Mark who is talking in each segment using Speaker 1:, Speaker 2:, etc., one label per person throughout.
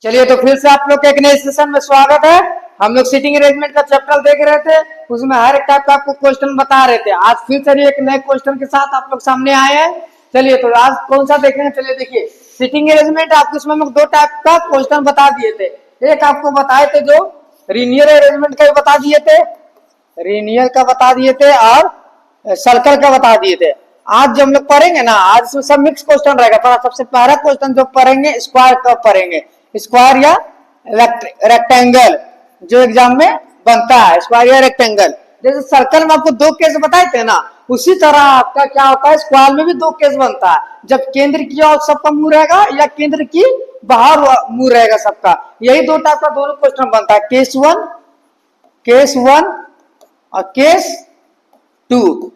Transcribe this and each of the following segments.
Speaker 1: चलिए तो फिर से आप लोग के एक नए सेशन में स्वागत है। हम लोग सीटिंग अरेंजमेंट का चैप्टर देख रहे थे, उसमें हर एक टाइप का आपको क्वेश्चन बता रहे थे। आज फिर से एक नए क्वेश्चन के साथ आप लोग सामने आए हैं। चलिए तो आज कौन सा देखेंगे, चलिए देखिए सीटिंग अरेंजमेंट आपको इसमें हम दो टाइप का क्वेश्चन बता दिए थे। एक आपको बताए थे जो लीनियर अरेंजमेंट का बता दिए थे, लीनियर का बता दिए थे और सर्कल का बता दिए थे। आज जो हम लोग पढ़ेंगे ना, आज इसमें सब मिक्स क्वेश्चन रहेगा। पर सबसे पहला क्वेश्चन जो पढ़ेंगे स्क्वायर का पढ़ेंगे, स्क्वायर या रेक्टेंगल जो एग्जाम में बनता है, स्क्वायर या रेक्टेंगल। जैसे सर्कल में आपको दो केस बताए थे ना, उसी तरह आपका क्या होता है, स्क्वायर में भी दो केस बनता है। जब केंद्र की ओर सबका मुंह रहेगा या केंद्र की बाहर मुंह रहेगा सबका, यही दो टाइप का दोनों क्वेश्चन बनता है, केस वन और केस टू।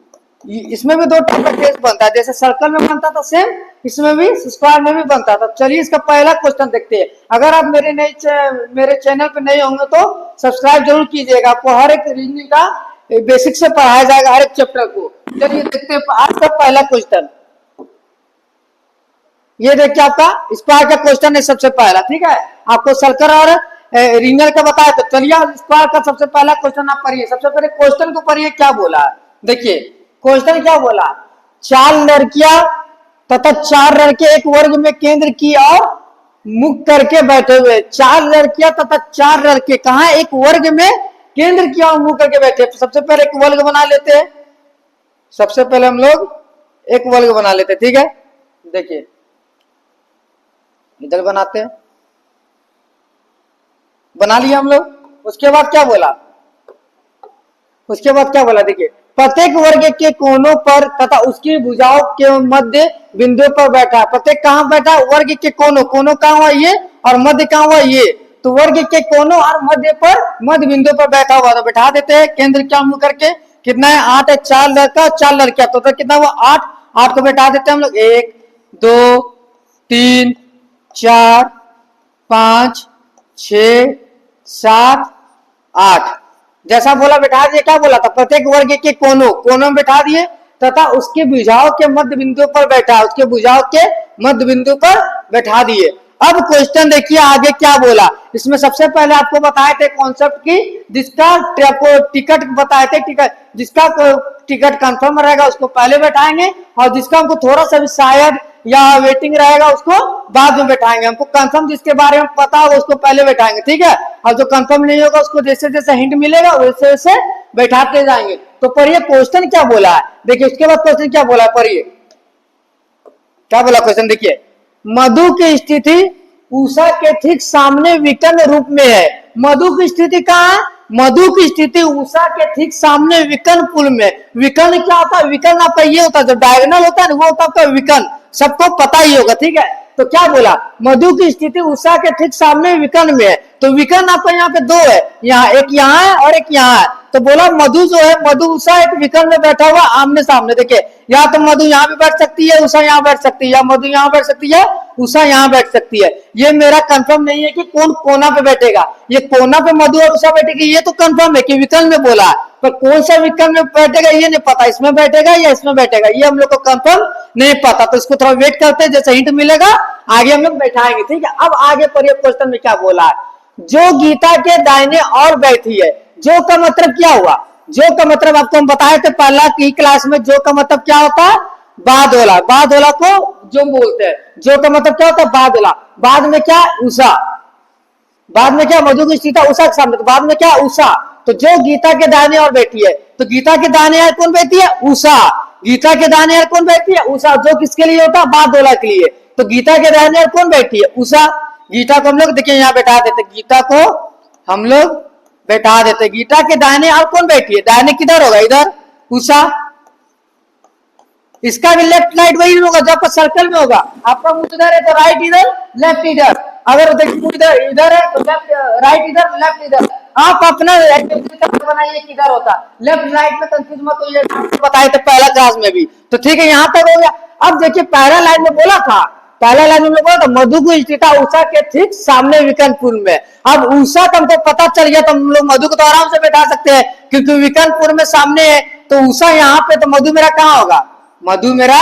Speaker 1: इसमें भी दो टाइप का केस बनता है, जैसे सर्कल में बनता था सेम, इसमें भी स्क्वायर में भी बनता था। चलिए इसका पहला क्वेश्चन देखते हैं। अगर आप मेरे चैनल पे नए होंगे तो सब्सक्राइब जरूर कीजिएगा। आपको हर एक रीजनिंग का बेसिक से पढ़ाया जाएगा, हर एक चैप्टर को। चलिए देखते हैं आज का पहला क्वेश्चन। ये देखिए आपका स्क्वायर का क्वेश्चन है सबसे पहला, ठीक है। आपको सर्कल और रीनियर का बताया, तो चलिए स्क्वायर का सबसे पहला क्वेश्चन आप पढ़िए। सबसे पहले क्वेश्चन को पढ़िए, क्या बोला है देखिए। क्वेश्चन क्या बोला, चार लड़कियां तथा चार लड़के एक वर्ग में केंद्र की ओर मुख करके बैठे हुए। चार लड़कियां तथा चार लड़के कहा, एक वर्ग में केंद्र की ओर मुख करके बैठे। सबसे पहले एक वर्ग बना लेते हैं, सबसे पहले हम लोग एक वर्ग बना लेते हैं, ठीक है। देखिए इधर बनाते हैं, बना लिया हम लोग। उसके बाद क्या बोला, देखिए प्रत्येक वर्ग के कोनों पर तथा उसकी भुजाओं के मध्य बिंदु पर बैठा। प्रत्येक कहां बैठा, वर्ग के कोनों, कोनों कहां हुआ ये, और मध्य कहां हुआ ये। तो वर्ग के कोनों और मध्य पर, मध्य बिंदु पर बैठा हुआ। तो बैठा देते हैं केंद्र क्या मुंह करके। कितना है, 8 है, 4 लड़का 4 लड़कियां, तो कितना हुआ 8। 8 को बैठा देते हैं हम लोग, 1 2 3 4 5 6 7 8। जैसा बोला बैठा दिए। क्या बोला था, प्रत्येक वर्ग के कोनों में बैठा दिए तथा उसके भुजाओं के मध्य बिंदु पर बैठा, उसके भुजाओं के मध्य बिंदु पर बैठा दिए। अब क्वेश्चन देखिए आगे क्या बोला। इसमें सबसे पहले आपको बताए थे कॉन्सेप्ट की, जिसका टिकट बताए थे, जिसका टिकट कंफर्म रहेगा उसको पहले बैठाएंगे, और जिसका हमको थोड़ा सा भी शायद या वेटिंग रहेगा उसको बाद में बैठाएंगे। हमको कंफर्म जिसके बारे में पता होगा उसको पहले बैठाएंगे, ठीक है। और जो कंफर्म नहीं होगा उसको जैसे जैसे हिंट मिलेगा वैसे वैसे बैठाते जाएंगे। तो पढ़िए क्वेश्चन क्या बोला है, देखिए उसके बाद क्वेश्चन क्या बोला है, पढ़िए क्या बोला क्वेश्चन। देखिए मधु की स्थिति उषा के ठीक सामने विकर्ण रूप में है। मधु की स्थिति कहाँ है, मधु की स्थिति उषा के ठीक सामने विकर्ण पुल में। विकर्ण क्या होता है, विकर्ण आपका ये होता है, जो डायगोनल होता है ना, वो होता है आपका विकर्ण, सबको पता ही होगा, ठीक है। तो क्या बोला, मधु की स्थिति उषा के ठीक सामने विकर्ण में है। तो विकर्ण आपका यहाँ पे दो है, यहाँ एक यहाँ है और एक यहाँ है। तो बोला मधु जो है, मधु उषा एक विकर्ण में बैठा हुआ आमने सामने। देखिए या तो मधु यहाँ भी बैठ सकती है, उषा यहाँ बैठ सकती है, या मधु यहाँ बैठ सकती है, उषा यहाँ बैठ सकती है। ये मेरा कंफर्म नहीं है कि कौन कोना पे बैठेगा। ये कोना पे मधु और उषा बैठेगी ये तो कंफर्म है कि विकर्ण में बोला है, पर कौन सा विकर्ण में बैठेगा ये नहीं पता। इसमें बैठेगा या इसमें बैठेगा ये हम लोग को कंफर्म नहीं पता। तो इसको थोड़ा वेट करते हैं, जैसे हिंट मिलेगा आगे हम लोग बैठाएंगे, ठीक है। अब आगे पढ़िए क्वेश्चन में क्या बोला है, जो गीता के दाहिने और बैठी है। जो का मतलब क्या हुआ, जो का मतलब आपको हम बताए थे पहला की क्लास में। जो का मतलब क्या होता है, बादोला, बादोला को जो बोलते हैं। जो का मतलब क्या होता है, बादोला। बाद में क्या, उषा। बाद में क्या, मधु की स्थिति उषा के सामने, तो बाद में क्या, उषा। तो जो गीता के दाहिने और बैठी है, तो गीता के दाहिने और कौन बैठी है, उषा। गीता के दाहिने और कौन बैठी है, उषा। जो किसके लिए होता है, बादोला के लिए। तो गीता के दाहिने और कौन बैठी है, उषा। गीता को हम लोग देखिए यहाँ बैठा देते, गीता को हम लोग बैठा देते। गीता के दाहिने और कौन बैठी है, दाहिने किधर होगा, इधर उषा। इसका भी लेफ्ट राइट वही होगा जो आपका सर्कल में होगा। आपका मुंह इधर है तो राइट इधर, लेफ्ट इधर। अगर देखिए इधर इधर है तो लेफ्ट राइट इधर, लेफ्ट इधर। आप अपना बनाइए किधर होता, लेफ्ट राइट में कंफ्यूज मत होइए, बताए थे पहला क्लास में भी। तो ठीक है यहाँ तक हो गया। अब देखिए पहला लाइन में बोला था, पहला लाइन में बोला था मधु को स्थित उषा के ठीक सामने विकर्णपुर में। अब उषा का हमको पता चल गया तो हम लोग मधु को तो आराम से बैठा सकते हैं, क्योंकि विकर्णपुर में सामने है। तो उषा यहाँ पे, तो मधु मेरा कहाँ होगा, मधु मेरा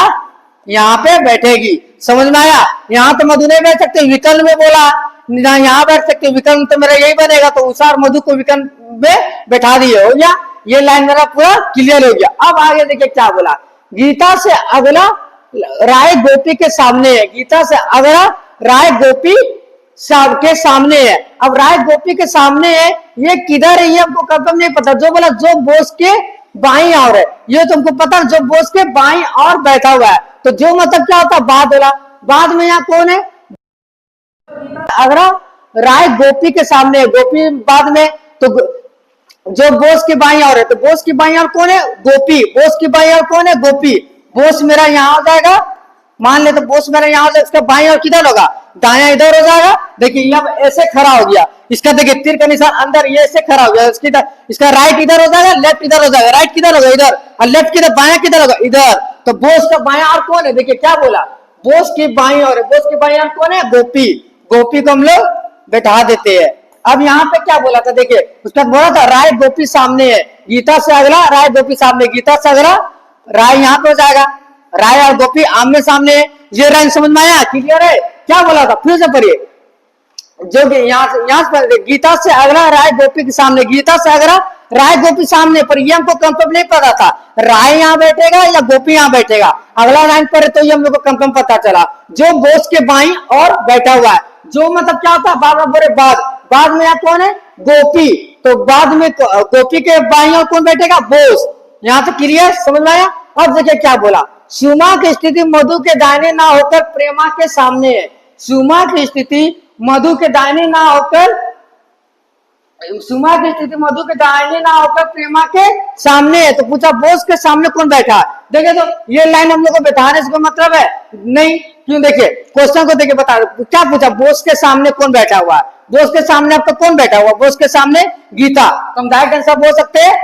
Speaker 1: यहाँ पे बैठेगी। समझ में आया, यहाँ तो मधु नहीं बैठ सकते, विकर्ण में बोला ना यहाँ बैठ सकते, विकल्प तो मेरा यही बनेगा, तो उषा और मधु को विकल्प में बैठा दिए, हो गया। ये लाइन मेरा पूरा क्लियर हो गया। अब आगे देखिए क्या बोला, गीता से अगला राय गोपी के सामने है। गीता से अगला राय गोपी के सामने है। अब राय गोपी के सामने है, ये किधर है ये हमको कंफर्म नहीं पता। जो बोला जो बोस के बाई और है, ये तुमको पता जो बोस के बाई और बैठा हुआ है, तो जो मतलब क्या होता है बाद बोला। बाद में यहाँ कौन है, अगला राय गोपी के सामने है, गोपी बाद में, तो जो बोस की बाई और है, तो बोस की बाई और कौन है, गोपी। बोस की बाई और कौन है, गोपी। बोस मेरा यहाँ हो जाएगा, मान ले तो बोस मेरा यहाँ हो जाएगा, इसका बाई और किधर होगा, दाया इधर हो जाएगा। देखिए यहाँ ऐसे खड़ा हो गया, इसका देखिए तीर का निशान अंदर, ये ऐसे खड़ा हो गया, इसका राइट इधर हो जाएगा, लेफ्ट इधर हो जाएगा। राइट किधर होगा, इधर, और लेफ्ट किधर, बाया किधर होगा, इधर। तो बोस का बाया और कौन है, देखिए क्या बोला, बोस की बाई और है, बोस की बाई और कौन है, गोपी। गोपी को हम लोग बैठा देते हैं। अब यहाँ पे क्या बोला था, देखिए उसका बोला था राय गोपी सामने है, गीता से अगला राय गोपी सामने, गीता से अगला राय यहाँ पे हो जाएगा, राय और गोपी आमने सामने है। ये लाइन समझ में आया, क्लियर है। क्या बोला था फिर से पढ़िए, जो यहाँ से गीता से अगला राय गोपी के सामने, गीता से अगला राय गोपी सामने, पर ये हमको कंफर्म नहीं पता था राय यहाँ बैठेगा या गोपी यहाँ बैठेगा। अगला लाइन पर तो ये हम लोग को कंफर्म पता चला, जो बोस के बाई और बैठा हुआ है। जो मतलब क्या होता है, बाबा बोले बाद में यहाँ कौन है, गोपी। तो बाद में गोपी के बाई और कौन बैठेगा, बोस। यहाँ तो क्लियर, समझ में आया। अब देखिए क्या बोला, सुमा की स्थिति मधु के दाहिने ना होकर प्रेमा के सामने है। सुमा की स्थिति मधु के दाहिने ना होकर, सुमा की स्थिति मधु के दाहिने ना होकर प्रेमा के सामने है। तो पूछा बोस के सामने कौन बैठा। देखिए तो ये लाइन हम लोग को बैठाने से मतलब है नहीं, क्यों। देखिए क्वेश्चन को देखिए बता, क्या पूछा, बोस के सामने कौन बैठा हुआ है। बोस के सामने आपका कौन बैठा हुआ, बोस के सामने गीता। तो हम डायरेक्ट आंसर बोल सकते हैं,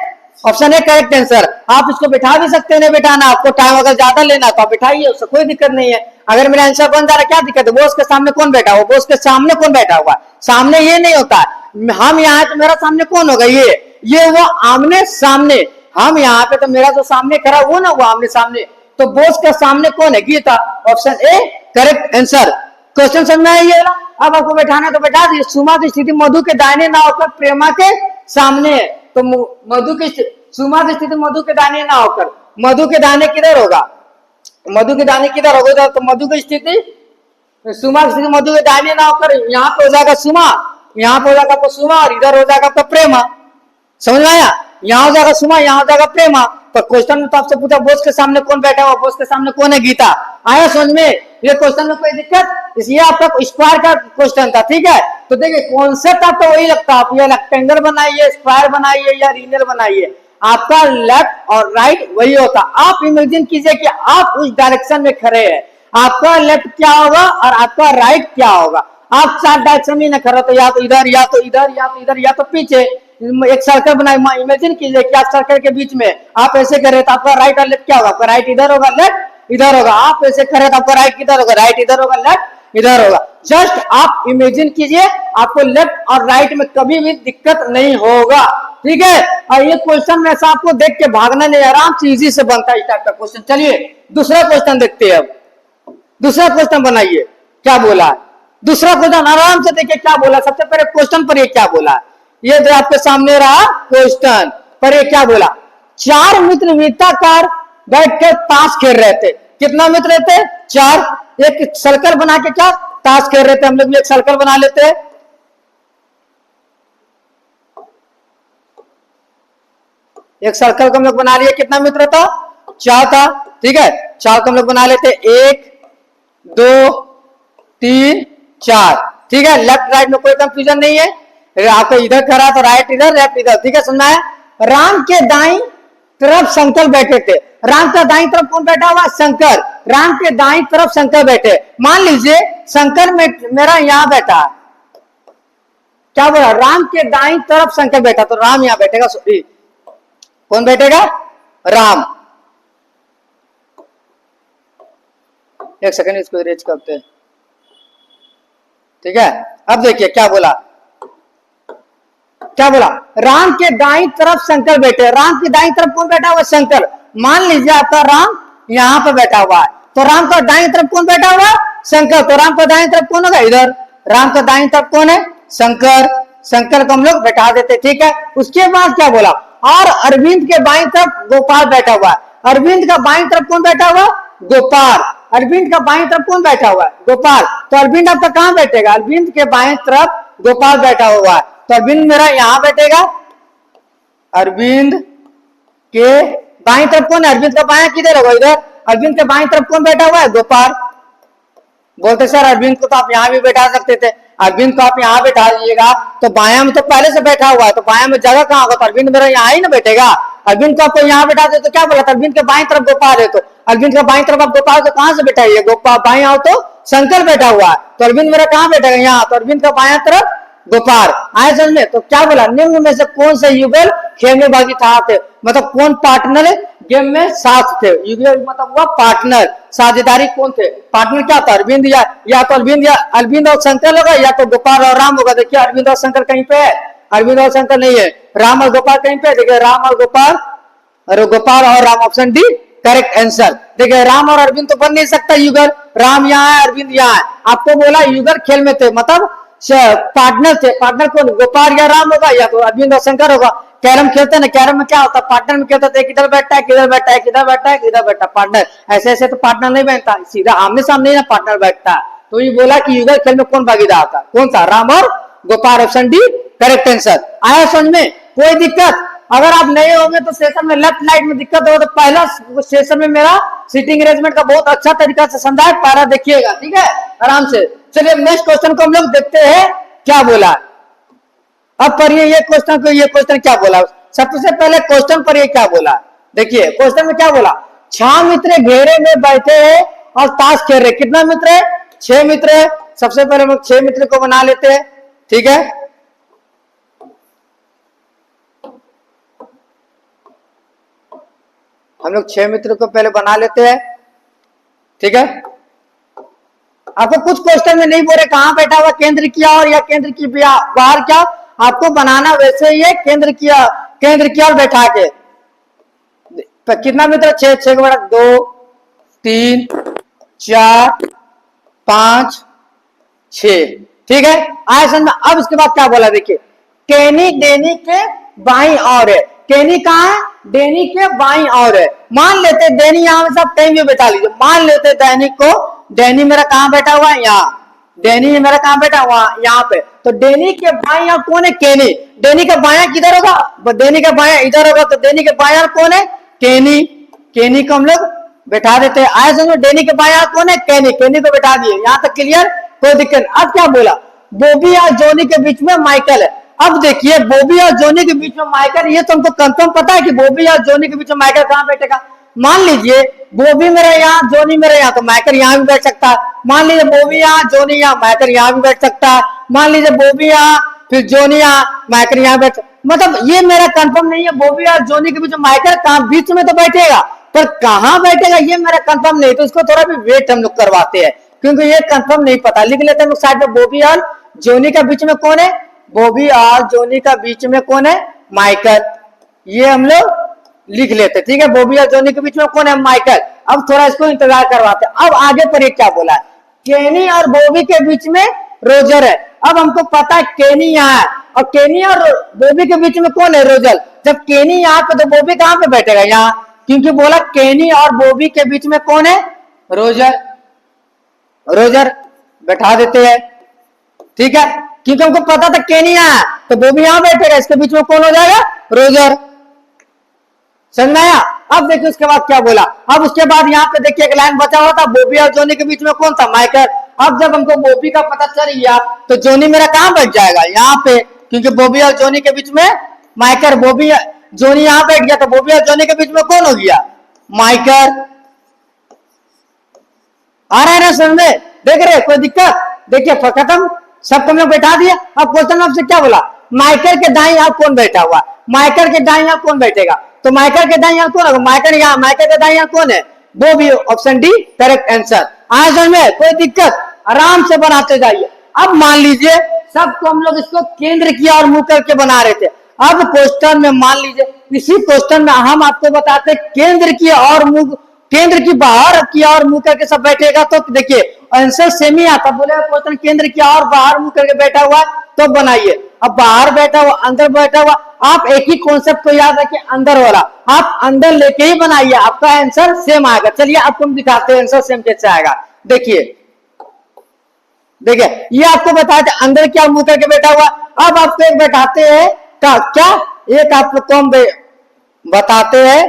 Speaker 1: ऑप्शन है करेक्ट आंसर। आप इसको बिठा भी सकते हैं, नहीं बिठाना, आपको टाइम अगर ज्यादा लेना तो आप बिठाइए, उससे कोई दिक्कत नहीं है। अगर मेरा आंसर बन जा रहा है, क्या दिक्कत है, बोस के सामने कौन बैठा हुआ, बोस के सामने कौन बैठा हुआ। सामने ये नहीं होता, हम यहाँ तो मेरा सामने कौन होगा, ये वो आमने सामने। हम यहाँ पे तो मेरा जो सामने खड़ा वो ना, वो आमने सामने। तो बोस के सामने कौन है, Gita. Option A correct answer. Question समझ में आइए। अब आपको बैठाना तो बैठा दीजिए। सुमा की स्थिति मधु के दाहिने ना होकर प्रेमा के सामने है। तो मधु की सुमा की स्थिति मधु के दाहिने ना होकर, मधु के दाहिने किधर होगा, मधु के दाहिने किधर होगा, तो मधु की स्थिति, सुमा की स्थिति मधु के दाहिने ना होकर यहाँ पे हो जाएगा सुमा, यहाँ पे हो जाएगा आपको सुमा, और इधर हो जाएगा आपका प्रेमा। समझ में आया, यहाँ हो जाएगा सुमा, यहाँ हो जाएगा प्रेमा। पर क्वेश्चन में तो आपसे पूछा बोस के सामने कौन बैठा हुआ, बोस के सामने कौन है, गीता। आया समझ में, ये क्वेश्चन में कोई दिक्कत, इसलिए आपका स्क्वायर का क्वेश्चन था, ठीक है। तो देखिए कॉन्सेप्ट आपको वही लगता है, आप ये रेक्टेंगल बनाइए, स्क्वायर बनाइए या रीनल बनाइए, आपका लेफ्ट और राइट वही होता। आप इमेजिन कीजिए कि आप उस डायरेक्शन में खड़े हैं, आपका लेफ्ट क्या होगा और आपका राइट क्या होगा। आप चार डायरेक्शन में न खड़े, तो या तो इधर, या तो इधर, या तो इधर, या तो पीछे। एक सर्कल बनाए, इमेजिन कीजिए कि आप सर्कल के बीच में आप ऐसे करें तो आपका राइट और लेफ्ट क्या होगा, आपका राइट इधर होगा, लेफ्ट इधर होगा। आप ऐसे करें तो आपका राइट किधर होगा, राइट इधर होगा, लेफ्ट इधर होगा। जस्ट आप इमेजिन कीजिए, आपको लेफ्ट और राइट में कभी भी दिक्कत नहीं होगा, ठीक है। और ये क्वेश्चन में से आपको देख के भागना नहीं, आराम से इजी से बनता है इस टाइप का क्वेश्चन। चलिए दूसरा क्वेश्चन देखते हैं। अब दूसरा क्वेश्चन बनाइए, क्या बोला है दूसरा क्वेश्चन, आराम से देखिए क्या बोला। सबसे पहले क्वेश्चन पर ये क्या बोला, ये जो आपके सामने रहा क्वेश्चन पर ये क्या बोला। चार मित्र वृत्ताकार बैठकर ताश खेल रहे थे। कितना मित्र रहते, चार। एक सर्कल बना के क्या ताश खेल रहे थे। हम लोग भी एक सर्कल बना लेते हैं, एक सर्कल को हम लोग बना लिए। कितना मित्र था, चार था, ठीक है। चार को हम लोग बना लेते, 1 2 3 4, ठीक है। लेफ्ट राइट में कोई कंफ्यूजन नहीं है, आपको इधर खड़ा तो राइट इधर, लेफ्ट इधर, ठीक है। सुनना है, राम के दाईं तरफ शंकर बैठे थे। राम के दाईं तरफ कौन बैठा हुआ, शंकर। राम के दाईं तरफ शंकर बैठे। मान लीजिए शंकर में मेरा यहां बैठा, क्या बोला, राम के दाईं तरफ शंकर बैठा, तो राम यहां बैठेगा, कौन बैठेगा, राम। एक सेकंड इसको इरेज करते हैं, ठीक है। अब देखिए क्या बोला, क्या बोला, राम के दाईं तरफ शंकर बैठे। राम की दाईं तरफ कौन बैठा हुआ, शंकर। मान लीजिए आपका राम यहां पर बैठा हुआ है, तो राम का दाईं तरफ कौन बैठा हुआ, शंकर। तो राम का दाईं तरफ कौन होगा, इधर। राम का दाईं तरफ कौन है? शंकर। शंकर को हम लोग बैठा देते, ठीक है। उसके बाद क्या बोला? और अरविंद के बाईं तरफ गोपाल बैठा हुआ है। अरविंद का बाईं तरफ कौन बैठा हुआ? गोपाल। अरविंद का बाईं तरफ कौन बैठा हुआ है? गोपाल। तो अरविंद आपका कहां बैठेगा? अरविंद के बाईं तरफ गोपाल बैठा हुआ है, तो अरविंद मेरा यहां बैठेगा। अरविंद के बाईं तरफ कौन है? अरविंद का बायां किधर होगा? इधर। अरविंद के बाईं तरफ कौन बैठा हुआ है? गोपाल। बोलते सर अरविंद को तो आप यहां भी बैठा सकते थे। अरविंद को आप यहां बैठा दीजिएगा तो बायां में तो पहले से बैठा हुआ है, तो बायां में जगह कहां होगा? तो अरविंद मेरा यहाँ ही ना बैठेगा। अरविंद को आपको यहाँ बैठा दे तो क्या बोला? अरविंद के बाईं तरफ गोपाल है, तो अरविंद के बाईं तरफ आप गोपाल को कहां से बैठाइए? गोपाल बाईं आओ तो शंकर बैठा हुआ है, तो अरविंद मेरा कहां बैठेगा? यहाँ। तो अरविंद का बायां तरफ गोपाल। आए समझ में? तो क्या बोला? निम्न में से कौन से युगल खेल में भागी थे? मतलब कौन पार्टनर गेम में साथ थे? युगल मतलब हुआ पार्टनर, साझेदारी कौन थे? पार्टनर क्या था? अरविंद या तो अरविंद और शंकर होगा, या तो गोपाल और राम होगा। देखिए अरविंद और शंकर कहीं पे है? अरविंद और शंकर नहीं है। राम और गोपाल कहीं पे? देखिए राम और गोपाल, और गोपाल और Ram, option D correct answer. देखिए राम और अरविंद तो बन नहीं सकता युगल, राम यहाँ है अरविंद यहाँ है। आपको बोला युगल खेल में थे, मतलब पार्टनर थे। पार्टनर कौन? गोपाल या राम होगा, या तो अरविंद और शंकर होगा। कैरम खेलते हैं ना, कैरम में क्या होता है? पार्टनर में खेलते थे, किधर बैठता है, किधर बैठता है, किधर बैठता है, किधर बैठा पार्टनर। ऐसे ऐसे तो पार्टनर नहीं बैठता, सीधा आमने सामने ना पार्टनर बैठता है। तो ये बोला कि युगल खेल में कौन भागीदार था? कौन सा? राम और Gopal, option D correct answer. आया समझ में? कोई दिक्कत? अगर आप नए होंगे तो सेशन में लेफ्ट लाइट में दिक्कत हो तो पहला सेशन में मेरा सीटिंग अरेंजमेंट का बहुत अच्छा तरीका से समझा है, पहला देखिएगा, ठीक है, आराम से। चलिए नेक्स्ट क्वेश्चन को हम लोग देखते हैं क्या बोला। अब पढ़िए ये क्वेश्चन को, ये क्वेश्चन क्या बोला। सबसे पहले क्वेश्चन पर ये क्या बोला, देखिए क्वेश्चन में क्या बोला। 6 मित्र घेरे में बैठे हैं और ताश खेल रहे। कितना मित्र है? 6 मित्र है। सबसे पहले हम लोग 6 मित्र को बना लेते हैं, ठीक है। हम लोग 6 मित्र को पहले बना लेते हैं, ठीक है। आपको कुछ क्वेश्चन में नहीं बोल रहे कहां बैठा हुआ, केंद्र किया और या केंद्र की बाहर क्या, आपको बनाना वैसे ही है, केंद्र किया और बैठा के। कितना मित्र? 6, 6 के बड़ा 2 3 4 5 6, ठीक है। आए समझ। अब इसके बाद क्या बोला, देखिए केनी डेनी के बाईं ओर है। केनी कहां है? डेनी के बाईं ओर है। मान लेते डेनी यहां में सब कहीं भी बैठा लीजिए। मान लेते दैनिक को, डेनी मेरा कहां बैठा हुआ है? यहाँ। डेनी मेरा कहां बैठा हुआ? यहाँ पे। तो डेनी के बाईं ओर कौन है? केनी। डेनी का बायां किधर होगा? डेनी का बायां इधर होगा, तो डेनी के बायां कौन है? केनी। केनी को हम लोग बैठा देते हैं। आए समझो, डेनी के बायां कौन है? केनी। केनी को बैठा दिए, यहाँ तक क्लियर, कोई दिक्कत। अब क्या बोला? बॉबी और जोनी के बीच में माइकल है। अब देखिए बॉबी और जोनी के बीच में माइकल, ये तो हमको कंफर्म पता है कि बॉबी और जोनी के बीच में माइकल कहां बैठेगा। मान लीजिए बॉबी मेरा यहाँ, जोनी मेरा यहाँ, तो माइकल यहाँ भी बैठ सकता है। मान लीजिए बॉबी यहाँ, जोनी यहाँ, माइकल यहाँ भी बैठ सकता है। मान लीजिए बॉबी यहाँ, फिर जोनी यहाँ, माइकल यहाँ बैठ, मतलब ये मेरा कंफर्म नहीं है बॉबी और जोनी के बीच में माइकल कहां, बीच में तो बैठेगा, पर कहां बैठेगा ये मेरा कंफर्म नहीं। तो इसको थोड़ा भी वेट हम लोग करवाते हैं, क्योंकि ये कंफर्म नहीं पता। लिख लेते हैं लोग साइड में, बॉबी और जोनी का बीच में कौन है? बॉबी और जोनी का बीच में कौन है? माइकल। ये हम लोग लिख लेते, ठीक है। बॉबी और जोनी के बीच में कौन है? माइकल। अब थोड़ा इसको इंतजार करवाते। अब आगे पर ये क्या बोला है? केनी और बॉबी के बीच में रोजर है। अब हमको पता है केनी यहाँ है, और केनी और बॉबी के बीच में कौन है? रोजर। जब केनी यहाँ पे, तो बॉबी कहां पे बैठेगा? यहाँ, क्योंकि बोला केनी और बॉबी के बीच में कौन है? रोजर। रोजर बैठा देते हैं, ठीक है, क्योंकि हमको पता था केनी यहाँ है, तो बॉबी यहाँ बैठेगा, इसके बीच में कौन हो जाएगा? रोजर। समझ में आया? अब देखिए उसके बाद क्या बोला। अब उसके बाद यहाँ पे देखिए एक लाइन बचा हुआ था, बॉबी और जोनी के बीच में कौन था? माइकल। अब जब हमको बॉबी का पता चल गया तो जोनी मेरा कहां बैठ जाएगा? यहाँ पे, क्योंकि बॉबी और जोनी के बीच में माइकल। बॉबी जोनी यहाँ बैठ गया, तो बॉबी और जोनी के बीच में कौन हो गया? माइकल। आ रहा है ना समझ में? देख रहे कोई दिक्कत? देखिए खत्म, सब हम लोग बैठा दिया। अब क्वेश्चन आपसे क्या बोला? माइकल के दाईं ओर कौन बैठा हुआ? माइकल के दाईं ओर कौन बैठेगा? तो माइकल के दाईं ओर कौन होगा? माइकल यहाँ, माइकल के दाईं ओर कौन है? Bobby, option D correct answer. आया समझ में? कोई दिक्कत? आराम से बनाते जाइए। अब मान लीजिए सबको हम लोग इसको केंद्र की ओर मुंह करके बना रहे थे। अब क्वेश्चन में मान लीजिए, इसी क्वेश्चन में हम आपको बताते केंद्र की ओर मुंह, केंद्र की बाहर की ओर मुंह करके सब बैठेगा, तो देखिए आंसर सेम ही आता। बोले क्वेश्चन केंद्र की और बाहर मुंह करके बैठा हुआ तो बनाइए। अब बाहर बैठा हुआ अंदर बैठा हुआ, आप एक ही कॉन्सेप्ट को याद रखिए, अंदर वाला आप अंदर लेके ही बनाइए, आपका आंसर सेम आएगा। चलिए आपको हम दिखाते हैं आंसर सेम कैसे आएगा। देखिए देखिए ये आपको बताया था अंदर क्या मुंह करके बैठा हुआ। अब आपको एक बैठाते हैं क्या एक आपको हम बताते हैं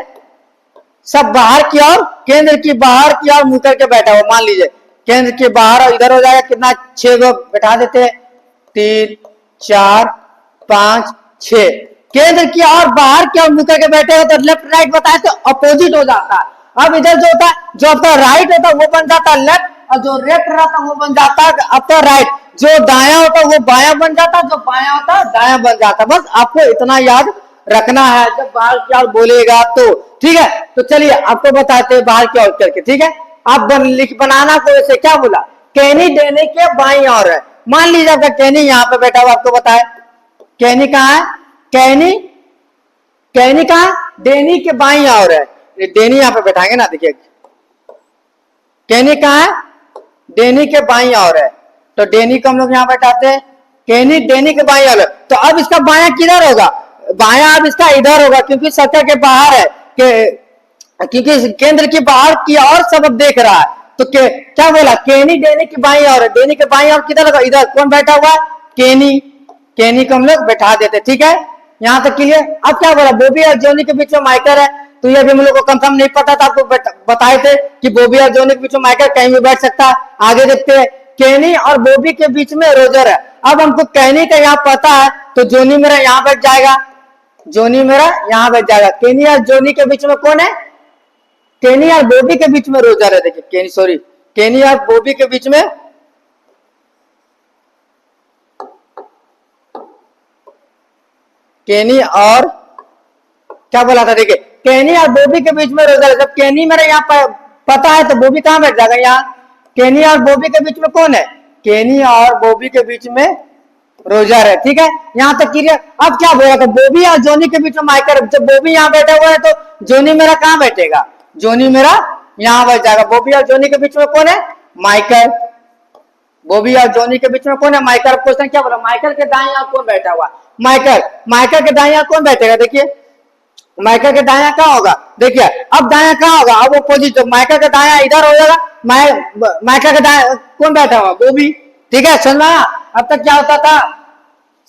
Speaker 1: सब बाहर की ओर, केंद्र की बाहर की ओर मुंह करके बैठा हुआ। मान लीजिए केंद्र के बाहर और इधर हो जाएगा कितना, 6 लोग बैठा देते हैं, 3 4 5 6। केंद्र की ओर बाहर की ओर मुंह करके बैठे हो तो लेफ्ट राइट बताए तो अपोजिट हो जाता है। अब इधर जो होता है, जो आपका राइट होता है वो बन जाता है लेफ्ट, और जो लेफ्ट रहता है वो बन जाता है आपका राइट। जो दाया होता है वो बाया बन जाता है, जो बाया होता है दाया बन जाता है। बस आपको इतना याद रखना है जब बाहर की ओर बोलेगा तो, ठीक है। तो चलिए आपको बताते हैं बाहर की ओर करके, ठीक है। आप बनाना को ऐसे क्या बोला, कैनी देने के बाई ओर है। मान लीजिए आपका कैनी यहाँ पे बैठा हुआ, आपको बताए कैनी कहाँ है, कैनी कहाँ, डेनी के बाई ओर है। डेनी यहाँ पे बैठाएंगे ना, देखिए कैनी कहाँ है, डेनी के बाई ओर है, तो डेनी को हम लोग यहाँ बैठाते हैं, कैनी डेनी के बाई ओर है। तो अब इसका बाया किधर होगा, बाया अब इसका इधर होगा, क्योंकि सर्कल के बाहर है, क्योंकि केंद्र के बाहर की ओर सब देख रहा है। तो क्या बोला, केनी डेनी की बाई ओर है, डेनी के बाई ओर किधर होगा, इधर। कौन बैठा हुआ है, केनी, केनी को हम लोग बैठा देते, ठीक है। यहाँ तक क्लियर। अब क्या बोला, बोबी और जोनी के बीच में माइकर है, तो ये भी हम लोग को कंफर्म नहीं पता था, आपको बताए थे कि बोबी और जोनी के बीच में माइकर कहीं भी बैठ सकता है। आगे देखते हैं, केनी और बोबी के बीच में रोजर है। अब हमको कैनी का यहाँ पता है, तो जोनी मेरा यहाँ बैठ जाएगा, जोनी मेरा यहाँ बैठ जाएगा। केनी और जोनी के बीच में कौन है, केनी और बोबी के बीच में रोजर है। देखिए केनी और बोबी के बीच में, केनी और क्या बोला था, देखिए केनी और बोबी के बीच में रोजर है। जब केनी मेरा यहाँ पता है तो बोबी कहाँ बैठ जाएगा, यहाँ। केनी और बोबी के बीच में कौन है, केनी और बोबी के बीच में रोजर है, ठीक है। यहाँ तक क्लियर। अब क्या बोला था, बोबी और जोनी के बीच में माइकर। जब बोबी यहाँ बैठा हुआ है तो जोनी मेरा कहाँ बैठेगा, जोनी मेरा यहाँ बैठ जाएगा। बोबी और जोनी के बीच में कौन है, माइकर। बोबी और जोनी के बीच में कौन है, माइकर। क्वेश्चन क्या बोला, माइकर के दाएं यहाँ कौन बैठा हुआ, माइकर। माइकर के दाएं यहाँ कौन बैठेगा, देखिए माइकर के दाया कहाँ होगा, देखिए अब दाया कहाँ होगा, अब अपोजिट। माइकर के दाया इधर हो जाएगा, माइकर के दाया कौन बैठा हुआ, बोबी, ठीक है। समझ में आया। अब तक क्या होता था,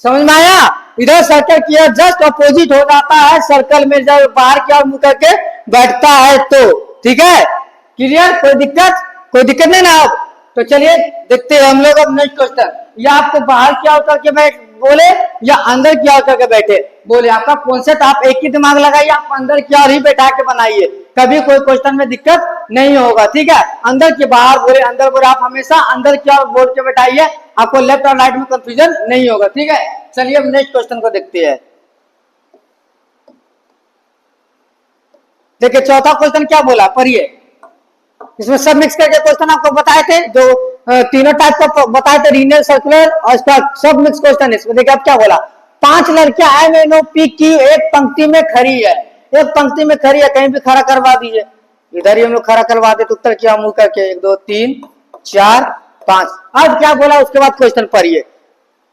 Speaker 1: समझ में आया। इधर सर्कल किया जस्ट अपोजिट हो जाता है, सर्कल में जब बाहर की ओर मुंह करके बैठता है तो, ठीक है। क्लियर, कोई दिक्कत नहीं ना। अब तो चलिए देखते हैं हम लोग अब नेक्स्ट क्वेश्चन। या आपको बाहर की ओर करके बैठ बोले या अंदर की ओर करके बैठे बोले, आपका कॉन्सेप्ट आप एक ही दिमाग लगाइए, आप अंदर की ओर ही बैठा के बनाइए, कभी कोई क्वेश्चन में दिक्कत नहीं होगा, ठीक है। अंदर के बाहर बोले, अंदर बोले, आप हमेशा अंदर की ओर बोल के बैठाइए, आपको लेफ्ट और राइट में कंफ्यूजन नहीं होगा, ठीक है। चलिए अब नेक्स्ट क्वेश्चन को देखते हैं। देखिए चौथा क्वेश्चन क्या बोला, पढ़िए। इसमें सब मिक्स करके क्वेश्चन आपको बताए थे, जो तीनों टाइप का बताए थे, रीनल, सर्कुलर और इसका सब मिक्स क्वेश्चन। इसमें देखिए अब क्या बोला, 5 लड़कियां MNOP की एक पंक्ति में खड़ी है, एक पंक्ति में खड़ी है, कहीं भी खड़ा करवा दीजिए। इधर ही हम लोग खड़ा करवा दे तो उत्तर क्या मुंह करके 1 2 3 4 5। अब क्या बोला उसके बाद क्वेश्चन पढ़िए,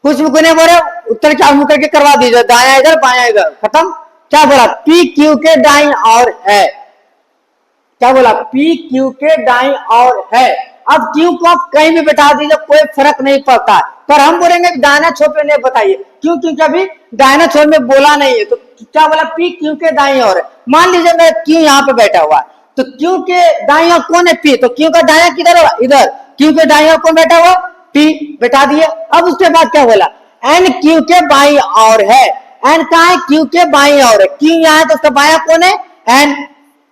Speaker 1: कुछ भी नहीं बोले, उत्तर क्या मुंह करके करवा दीजिए, दाया इधर बाया इधर, खत्म। क्या बोला, PQ के दाईं ओर है, क्या बोला, PQ के दाईं ओर है। अब Q को आप कहीं भी बैठा दीजिए, कोई फर्क नहीं पड़ता है, पर हम बोलेंगे दाहिना छोर पे नहीं बताइए, क्यों, क्योंकि अभी दाहिना छोर में बोला नहीं है। तो क्या बोला, PQ के दाईं ओर है। मान लीजिए मैं Q यहाँ पे बैठा हुआ है, तो Q के दाईं ओर कौन है, P, तो Q का दाया किधर होगा, इधर। Q के दाईं ओर कौन बैठा हुआ, P, बैठा दिए। अब उसके बाद क्या बोला, N Q के बाईं ओर है। N कहाँ है, Q के बाईं ओर है। Q यहाँ है तो उसका बाया कौन है, N।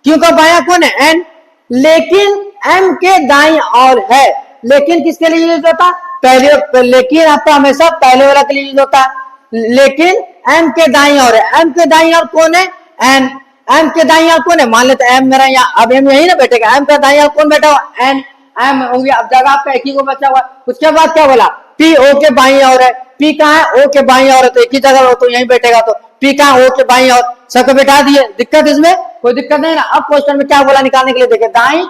Speaker 1: Q का बाया कौन है, N। लेकिन M के दाईं ओर है। लेकिन किसके लिए यूज होता, पहले, लेकिन आपका हमेशा पहले वाला के लिए यूज होता है। लेकिन M के दाईं ओर है। M के दाईं ओर कौन है, N। M के दाईं ओर कौन है, मान लेते M मेरा यहाँ, अब M यही ना बैठेगा, M का दाईं ओर कौन बैठा हुआ, N। M हो गया, अब जगह आपका एक ही को बचा हुआ। उसके बाद क्या बोला, P O के बाईं ओर है। P कहाँ है, O के बाईं ओर है, तो एक ही जगह हो तो यहीं बैठेगा, तो P कहाँ, O के बाईं ओर। सबको बैठा दिए, दिक्कत इसमें कोई दिक्कत नहीं ना। अब क्वेश्चन में क्या बोला निकालने के लिए, देखिए दाईं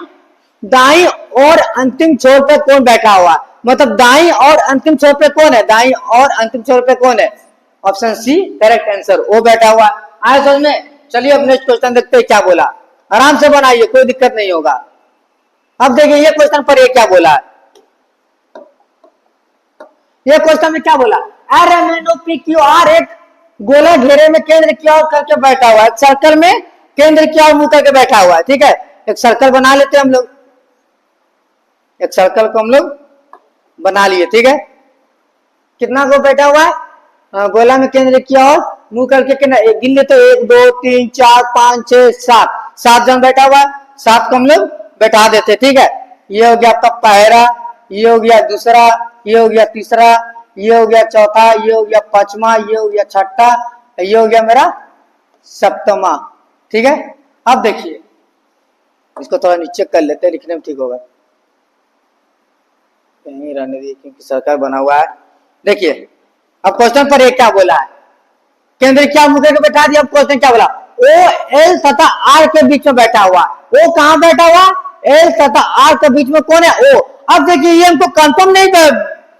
Speaker 1: दाई और अंतिम छोर पे कौन बैठा हुआ है, मतलब दाई और अंतिम छोर पे कौन है, दाई और अंतिम छोर पे कौन है, ऑप्शन सी करेक्ट आंसर, वो बैठा हुआ है। आए समझ में। चलिए अब नेक्स्ट क्वेश्चन देखते हैं क्या बोला, आराम से बनाइए कोई दिक्कत नहीं होगा। अब देखिए ये क्वेश्चन पर ये क्या बोला है, ये क्वेश्चन में क्या बोला, R M N O P Q R एक गोला घेरे में केंद्र की ओर करके बैठा हुआ है, सर्कल में केंद्र की ओर मुंह करके बैठा हुआ है, ठीक है। एक सर्कल बना लेते हैं हम लोग, एक सर्कल को हम लोग बना लिए, ठीक है। कितना को बैठा हुआ है, गोला में केंद्र की ओर मुंह करके कितना, गिन लेते, 1 2 3 4 5 6 7, 7 जन बैठा हुआ है, 7 को हम लोग बैठा देते, ठीक है। ये हो गया आपका पहला, ये हो गया दूसरा, ये हो गया तीसरा, ये हो गया चौथा, ये हो गया पांचवा, ये हो गया छठा, ये हो गया मेरा सप्तमा, ठीक है। अब देखिए इसको थोड़ा नीचे कर लेते हैं, लिखने में ठीक होगा, कहीं रहने दिए क्योंकि सर्कल बना हुआ है। देखिए अब क्वेश्चन पर एक क्या बोला है, केंद्र क्या मुंह करके बैठा दिया। अब क्वेश्चन क्या बोला, ओ एल तथा आर के बीच में बैठा हुआ, ओ कहां बैठा हुआ, एल तथा आर के बीच में कौन है, ओ। अब देखिए ये हमको कंफर्म नहीं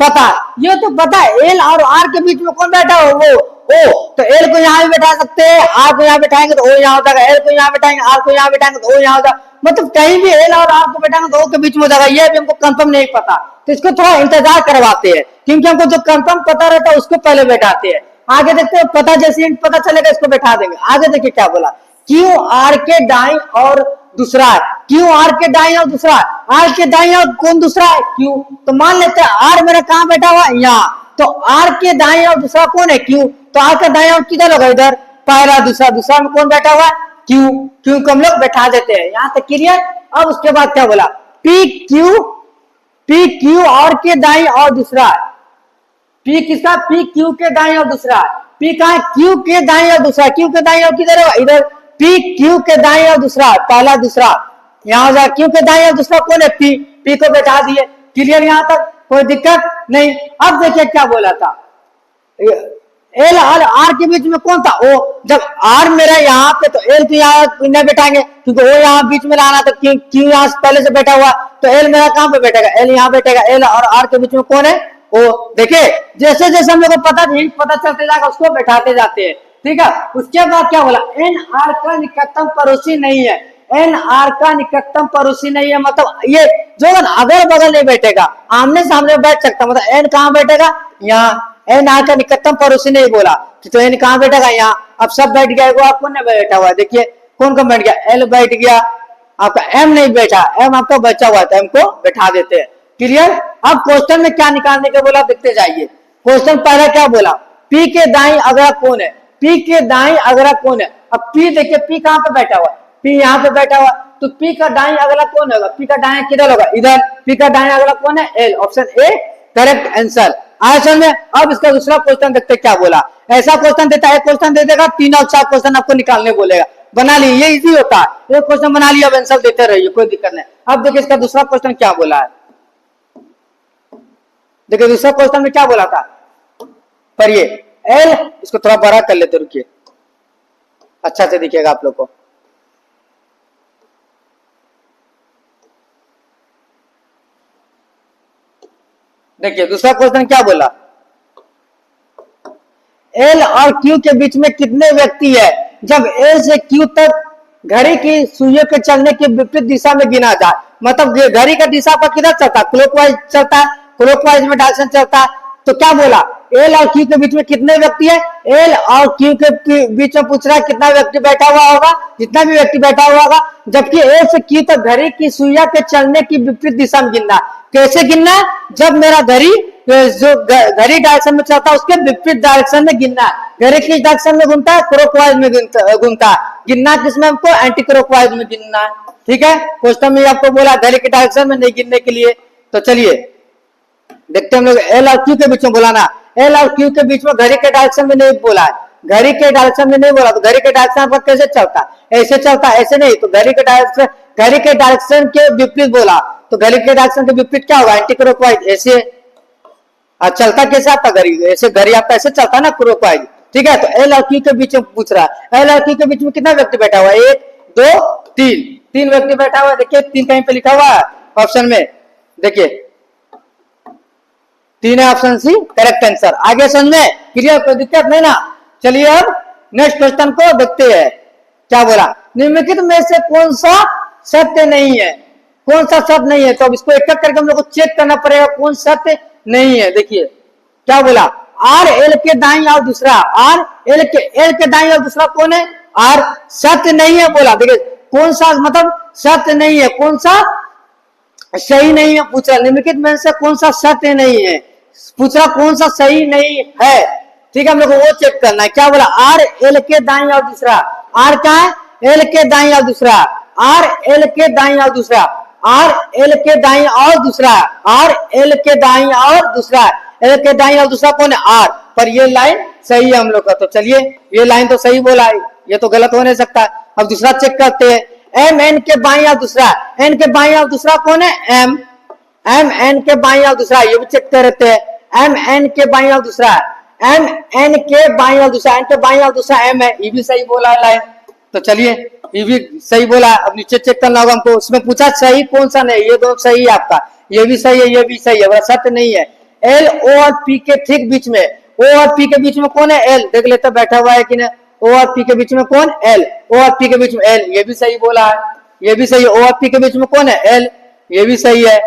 Speaker 1: पता, ये तो पता है एल और आर के बीच में कौन बैठा हो, वो ओ। तो एल को यहाँ भी बैठा सकते हैं, आर को यहाँ बैठाएंगे तो ओ यहाँ हो जाएगा, एल को यहाँ बैठाएंगे, आर को यहाँ बैठाएंगे तो ओ यहाँ हो जाएगा, मतलब कहीं भी एल और आर को बैठाएंगे तो ओ के बीच में हो जाएगा, ये भी हमको कंफर्म नहीं पता। तो इसको थोड़ा इंतजार करवाते हैं, क्योंकि हमको जो कंफर्म पता रहता है उसको पहले बैठाते हैं। आगे देखते हैं, पता जैसे पता चलेगा इसको बैठा देंगे। आगे देखिए क्या बोला, क्यू आर के दाई और दूसरा है, क्यू आर के दाई और दूसरा है, आर के दाई और कौन दूसरा है, क्यू। तो मान लेते हैं आर मेरा कहां बैठा हुआ है, यहाँ, तो आर के दाई और दूसरा कौन है, क्यू। तो आर का दाई और किधर होगा, इधर, पहला दूसरा, दूसरा में कौन बैठा हुआ है, क्यू। क्यू को हम लोग बैठा देते हैं, यहाँ तक क्लियर। अब उसके बाद क्या बोला, पी क्यू और के दाई और दूसरा है, पी किसका, पी क्यू के दाई और दूसरा है, पी कहा, क्यू के दाई और दूसरा, क्यू के दाई और किधर है, इधर, पी क्यू के दाई और दूसरा, पहला दूसरा, यहाँ हो जाए, क्यू के दाई और दूसरा कौन है, पी, पी को बैठा दिए, क्लियर, यहाँ तक कोई दिक्कत नहीं। अब देखिए क्या बोला था, एल और आर के बीच में कौन था, ओ। जब आर मेरा यहाँ पे, तो एल तो यहाँ नहीं बैठाएंगे क्योंकि वो यहाँ बीच में लाना, तो क्यू यहाँ पहले से बैठा हुआ, तो एल मेरा कहाँ पे बैठेगा, एल यहाँ बैठेगा, एल और आर के बीच में कौन है, ओ। देखिए जैसे जैसे हम लोग को पता चलते जाएगा उसको बैठाते जाते हैं, ठीक है। उसके बाद क्या बोला, एन आर का निकटतम पड़ोसी नहीं है, एन आर का निकटतम पड़ोसी नहीं है, मतलब ये जो अगल बगल नहीं बैठेगा, आमने सामने बैठ सकता, मतलब एन कहाँ बैठेगा, यहाँ, एन आर का निकटतम पड़ोसी नहीं बोला, तो एन कहाँ बैठेगा, यहाँ। अब सब बैठ गया, वो आपको नहीं बैठा हुआ, देखिए कौन कौन बैठ गया, एल बैठ गया, आपका एम नहीं बैठा, एम आपका बचा हुआ था, एम को बैठा देते हैं, क्लियर। अब क्वेश्चन में क्या निकालने का बोला, देखते जाइए। क्वेश्चन पहला क्या बोला, पी के दाई अगला कौन है, पी के दाई अगला कौन है। अब पी देखिए, पी कहाँ पे बैठा हुआ, पी यहाँ पे बैठा हुआ, तो पी का दाई अगला कौन होगा, पी का दाई किधर होगा, इधर, पी का दाई अगला कौन है, L, option A correct answer. Answer में अब इसका दूसरा क्वेश्चन देखते क्या बोला, ऐसा क्वेश्चन देता है, क्वेश्चन दे देगा, 3 और 4 क्वेश्चन आपको निकालने बोलेगा, बना ली, ये इजी होता है, एक क्वेश्चन बना लिया, आंसर देते रहिए, कोई दिक्कत नहीं। अब देखिए इसका दूसरा क्वेश्चन क्या बोला है, देखिए दूसरा क्वेश्चन में क्या बोला था, पढ़िए, एल, इसको थोड़ा बड़ा कर लेते, रुकिए, अच्छा से दिखेगा आप लोग को। देखिए दूसरा क्वेश्चन क्या बोला, एल और क्यू के बीच में कितने व्यक्ति है जब एल से क्यू तक घड़ी की सुइयों के चलने की विपरीत दिशा में गिना जाए, मतलब घड़ी का दिशा पर किधर चलता, क्लॉकवाइज चलता है, क्लॉकवाइज में डायरेक्शन चलता है। तो क्या बोला, एल और क्यू के बीच में कितने व्यक्ति है, एल और क्यू के बीच में पूछ रहा है कितना व्यक्ति बैठा हुआ होगा, जितना भी व्यक्ति बैठा हुआ होगा, जबकि एल से क्यू तक घड़ी की सुइया के चलने की विपरीत दिशा में गिनना। कैसे गिनना है, जब मेरा घड़ी जो घड़ी डायरेक्शन में चलता है उसके विपरीत डायरेक्शन में गिनना है। घड़ी किस डायरेक्शन में घूमता है, क्लॉकवाइज में घूमता है, गिनना किसमें, हमको एंटी क्लॉकवाइज में गिनना है, ठीक है। क्वेश्चन में आपको बोला घड़ी के डायरेक्शन में नहीं गिनने के लिए, तो चलिए देखते हम लोग, एल और क्यू के बीच में बोला ना, एल और क्यू के बीच में घड़ी के डायरेक्शन में नहीं बोला है, घड़ी के डायरेक्शन में नहीं बोला, तो घड़ी के डायरेक्शन पर कैसे चलता, ऐसे चलता, ऐसे नहीं, तो घड़ी के डायरेक्शन के विपरीत बोला, तो घड़ी के डायरेक्शन के विपरीत क्या होगा, एंटी क्लॉकवाइज, ऐसे। चलता कैसे आपका घड़ी, ऐसे घड़ी आपका ऐसे चलता है ना क्लॉकवाइज, ठीक है। तो एल और क्यू के बीच में पूछ रहा है, एल और क्यू के बीच में कितना व्यक्ति बैठा हुआ है, 1 दो तीन, तीन व्यक्ति बैठा हुआ है, देखिए तीन कहीं पे लिखा हुआ है ऑप्शन में, देखिए तीन है ऑप्शन सी करेक्ट आंसर। आगे समझ में क्लियर, कोई दिक्कत नहीं ना। चलिए अब नेक्स्ट क्वेश्चन को देखते हैं क्या बोला। निम्नलिखित में से कौन सा सत्य नहीं है, कौन सा सत्य नहीं है, तो अब इसको एक एक करके हम लोग को चेक करना पड़ेगा कौन सत्य नहीं है। देखिए क्या बोला, आर एल के दाई और दूसरा, आर एल के दाई और दूसरा कौन है, आर सत्य नहीं है बोला। देखिए कौन सा मतलब सत्य नहीं है, कौन सा सही नहीं है पूछा, निम्नलिखित में से कौन सा सत्य नहीं है, पूछा कौन सा सही नहीं है। ठीक है, हम लोग को वो चेक करना है। क्या बोला, आर एल के दाई और दूसरा, आर क्या है, एल के दाई और दूसरा, आर एल के दाई और दूसरा, आर एल के दाई और दूसरा, आर एल के दाई और दूसरा, एल के दाई और दूसरा कौन है, आर। पर ये लाइन सही है हम लोग का, तो चलिए ये लाइन तो सही बोला है, ये तो गलत हो नहीं सकता। अब दूसरा चेक करते हैं, एम एन के बाई और दूसरा, एन के बाई और दूसरा कौन है, एम, एम एन के बाई और दूसरा, ये भी चेक कर रहते हैं, एम एन के बाई और दूसरा, एम एन के बाई और दूसरा, एन के बाई और दूसरा एम है, ये भी सही बोला है लाइन। तो चलिए ये भी सही बोला है। अब नीचे चेक करना होगा हमको, उसमें पूछा सही कौन सा नहीं, ये दो सही है आपका, ये भी सही है, ये भी सही है, वह सत्य नहीं है। एल ओ और पी के ठीक बीच में, ओ और पी के बीच में कौन है, एल, देख लेते बैठा हुआ है कि नहीं, ओ और पी के बीच में कौन, एल, ओ और पी के बीच में एल, ये भी सही बोला है, ये भी सही है। ओ और पी के बीच में कौन है, एल, ये भी सही है।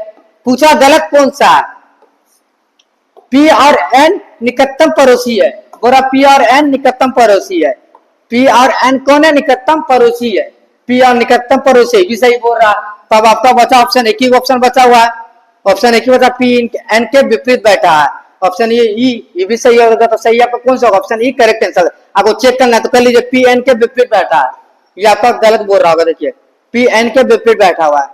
Speaker 1: पूछा गलत कौन सा है, पी और एन निकटतम पड़ोसी है, बोला पी और एन निकटतम पड़ोसी है, पी और एन कौन है, निकटतम पड़ोसी है, पी और निकटतम पड़ोसी भी सही बोल रहा। तो अब आपका बचा ऑप्शन, एक ही ऑप्शन बचा हुआ है, ऑप्शन एक ही बचा, पी एन के विपरीत बैठा है, ऑप्शन ये भी सही होगा। तो सही आपका कौन सा ऑप्शन ई करेक्ट आंसर। आपको चेक करना है तो कर लीजिए, पी एन के विपरीत बैठा है, ये आपका गलत बोल रहा होगा। देखिए पी एन के विपरीत बैठा हुआ है,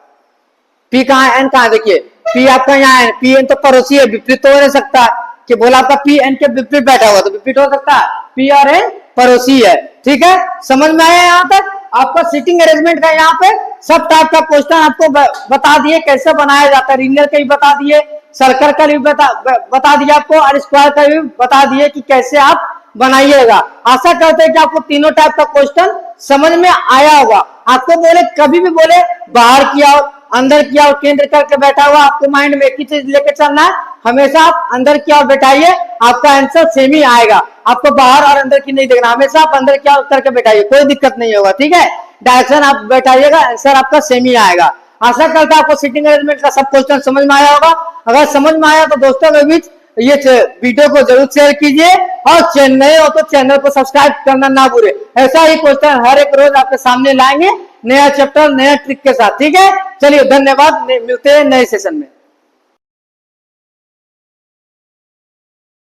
Speaker 1: पी कहाँ है, एन कहाँ है, देखिए पी आपका यहाँ है, पी एन तो पड़ोसी है, विपरीत तो हो नहीं सकता कि बोला आपका पी एन के विपरीत बैठा हुआ, तो विपरीत हो सकता है, पी और एन पड़ोसी है। ठीक है, समझ में आया यहाँ तक। आपका सीटिंग अरेंजमेंट का यहाँ पे सब टाइप का क्वेश्चन आपको बता दिए कैसे बनाया जाता है, रीनियर का भी बता दिए, सर्कल का भी बता दिया आपको, और स्क्वायर का भी बता दिए कि कैसे आप बनाइएगा। आशा करते हैं कि आपको तीनों टाइप का क्वेश्चन समझ में आया होगा। आपको बोले कभी भी बोले बाहर किया हो अंदर किया और केंद्र करके बैठा हुआ, आपको माइंड में एक ही चीज लेके चलना है, हमेशा आप अंदर किया और बैठाइए, आपका आंसर सेम ही आएगा। आपको बाहर और अंदर की नहीं देखना, हमेशा आप अंदर किया करके बैठाइए, कोई दिक्कत नहीं होगा। ठीक है, डायरेक्शन आप बैठाइएगा, आंसर आपका सेम ही आएगा। आशा करता है आपको सीटिंग अरेंजमेंट का सब क्वेश्चन समझ में आया होगा। अगर समझ में आया तो दोस्तों के बीच ये वीडियो को जरूर शेयर कीजिए, और चैनल नए हो तो चैनल को सब्सक्राइब करना ना भूले। ऐसा ही क्वेश्चन हर एक रोज आपके सामने लाएंगे, नया चैप्टर नया ट्रिक के साथ। ठीक है, चलिए धन्यवाद, मिलते हैं नए सेशन में।